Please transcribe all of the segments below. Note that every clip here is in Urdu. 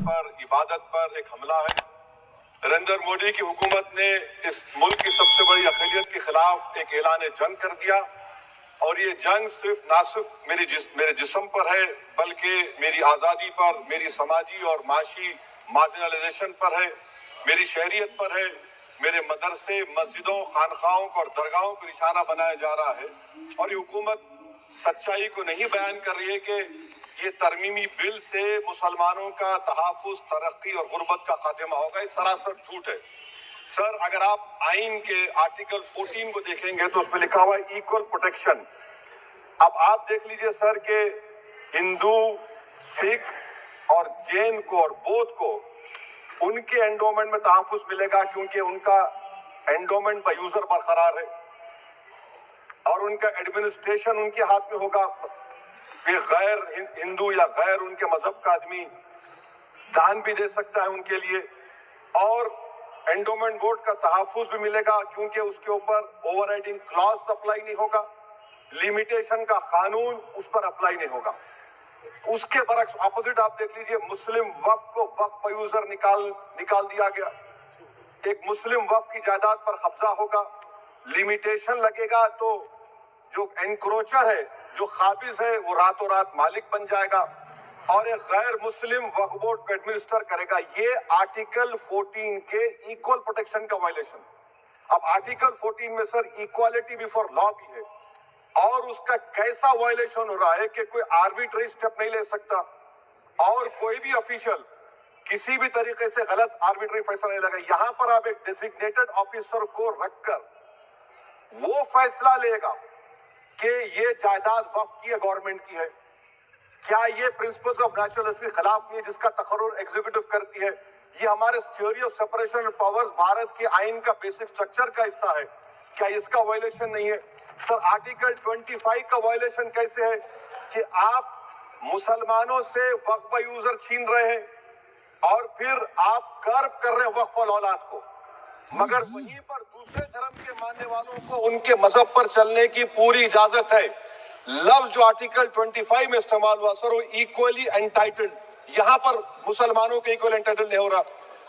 پر، عبادت پر ایک حملہ ہے۔ نریندر مودی کی حکومت نے اس ملک کی سب سے بڑی اقلیت کے خلاف ایک اعلان جنگ کر دیا، اور یہ جنگ نہ صرف میرے جسم پر ہے بلکہ میری آزادی پر، میری سماجی اور معاشی مارجنلائزیشن پر ہے، میری شہریت پر ہے، میرے مدرسے، مسجدوں، خانقاہوں کو اور درگاہوں کو نشانہ بنایا جا رہا ہے۔ اور یہ حکومت سچائی کو نہیں بیان کر رہی ہے کہ یہ ترمیمی بل سے مسلمانوں کا تحفظ، ترقی اور غربت کا خاتمہ ہوگا۔ یہ سراسر جھوٹ ہے۔ سر، اگر آپ آئین کے آرٹیکل 14 کو دیکھیں گے تو اس میں لکھا ہوا ہے ایکول پروٹیکشن۔ اب آپ دیکھ لیجئے سر کہ ہندو، سکھ اور جین کو اور بودھ کو ان کے انڈومنٹ میں تحفظ ملے گا، کیونکہ ان کا انڈومنٹ بائی یوزر برقرار ہے اور ان کا ایڈمنسٹریشن ان کے ہاتھ میں ہوگا۔ کہ غیر ہندو یا غیر ان کے مذہب کا آدمی دان بھی دے سکتا ہے ان کے لیے، اور انڈومنٹ بورڈ کا تحفظ بھی ملے گا کیونکہ اس کے اوپر اوور رائڈنگ کلاس اپلائی نہیں ہوگا، لیمیٹیشن کا قانون اس پر اپلائی نہیں ہوگا۔ اس کے برعکس اپوزٹ آپ دیکھ لیجئے، مسلم وقف کو وقف بائی یوزر نکال دیا گیا۔ ایک مسلم وقف کی جائیداد پر قبضہ ہوگا، لیمیٹیشن لگے گا تو جو انکروچر ہے، جو قابض ہے، وہ راتوں رات مالک بن جائے گا، اور ایک غیر مسلم وقف بورڈ کو ایڈمنسٹر کرے گا۔ یہ آرٹیکل 14 کے ایکول پروٹیکشن کا وائلیشن۔ اب آرٹیکل 14 میں سر ایکوالٹی بیفور لا بھی ہے، اور اس کا کیسا وائلیشن ہو رہا ہے کہ کوئی آربیٹری سٹیپ نہیں لے سکتا، اور کوئی بھی افیشل کسی بھی طریقے سے غلط آربیٹری فیصلہ نہیں لگا۔ یہاں پر آپ ایک ڈیزگنیٹڈ آفیسر کو رکھ کر وہ فیصلہ لے گا کہ یہ جائیداد وقف کی ہے، گورنمنٹ کی ہے۔ کیا یہ پرنسپلز آف نیچرل کے خلاف نہیں ہے جس کا تقرر ایگزیکٹو کرتی ہے؟ یہ ہمارے theory of separation of powers Bharat کے آئین کا بیسک سٹرکچر کا حصہ ہے، کیا اس کا وائلیشن نہیں ہے؟ سر، آرٹیکل 25 کا وائلیشن کیسے ہے کہ آپ مسلمانوں سے وقف بائی یوزر چھین رہے ہیں اور پھر آپ کرب کر رہے ہیں وقف الاولاد کو، مگر وہیں پر دوسرے دھرم کے ماننے والوں کو ان کے مذہب پر چلنے کی پوری اجازت ہے۔ لفظ جو آرٹیکل 25 میں استعمال ہوا سر، وہ ایکولی انٹائٹلڈ، یہاں پر مسلمانوں کے ایکولی انٹائٹلڈ نہیں ہو رہا۔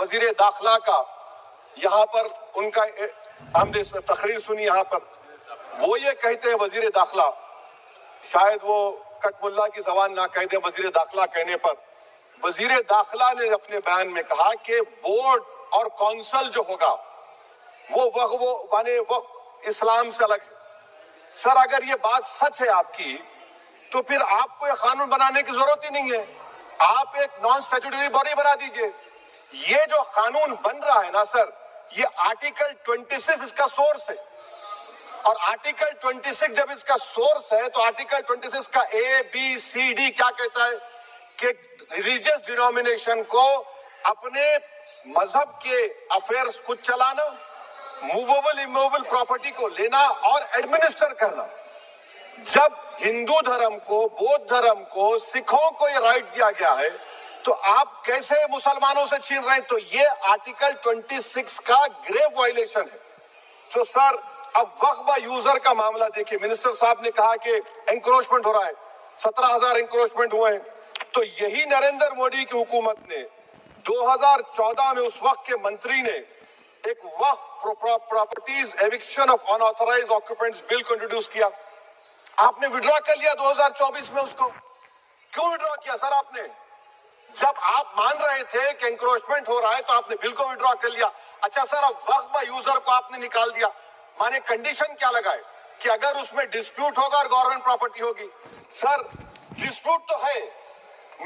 وزیر داخلہ کا، یہاں پر ان کا ہم نے تقریر سنی، یہاں پر وہ یہ کہتے ہیں وزیر داخلہ، شاید وہ کٹ ملا کی زبان نہ کہہ دیں وزیر داخلہ کہنے پر، وزیر داخلہ نے اپنے بیان میں کہا کہ بورڈ اور کونسل جو ہوگا وہ وقف اسلام سے الگ ہے۔ سر، اگر یہ بات سچ ہے آپ کی تو پھر آپ کو یہ قانون بنانے کی ضرورت ہی نہیں ہے، آپ ایک نان اسٹیچوٹری باڈی بنا دیجئے۔ یہ جو قانون بن رہا ہے نا سر، یہ آرٹیکل 26 اس کا سورس ہے، اور آرٹیکل 26 جب اس کا سورس ہے تو آرٹیکل 26 کا ABCD کیا کہتا ہے کہ ریلیجیس ڈینومینیشن کو اپنے مذہب کے افیئرز خود چلانا، موویبل ایموویبل پراپرٹی کو لینا اور ایڈمنسٹر کرنا۔ جب ہندو دھرم کو، بودھ دھرم کو، سکھوں کو یہ رائٹ دیا گیا ہے تو آپ کیسے مسلمانوں سے چھین رہے ہیں؟ تو یہ آرٹیکل 26 کا گریو وائلیشن ہے۔ تو سر، اب وقف بائی یوزر کا معاملہ دیکھیے، منسٹر صاحب نے کہا کہ انکروچمنٹ ہو رہا ہے، 17,000 انکروچمنٹ ہوئے ہیں، تو یہی نریندر مودی کی حکومت نے 2014 میں اس وقت کے منتری نے ایک وقف پراپرٹیز ایوکشن آف انآتھرائزڈ آکوپینٹس بل کو انٹروڈیوس کیا۔ آپ نے وڈرا کر لیا 2024 میں اس کو۔ کیوں وڈرا کیا سر آپ نے؟ جب آپ مان رہے تھے کہ انکروچمنٹ ہو رہا ہے تو آپ نے بل کو وڈرا کر لیا۔ اچھا سر، اب وقف بائی یوزر کو آپ نے نکال دیا، مانے کنڈیشن کیا لگائے کہ اگر اس میں ڈسپیوٹ ہوگا اور گورنمنٹ پراپرٹی ہوگی؟ سر، ڈسپیوٹ تو ہے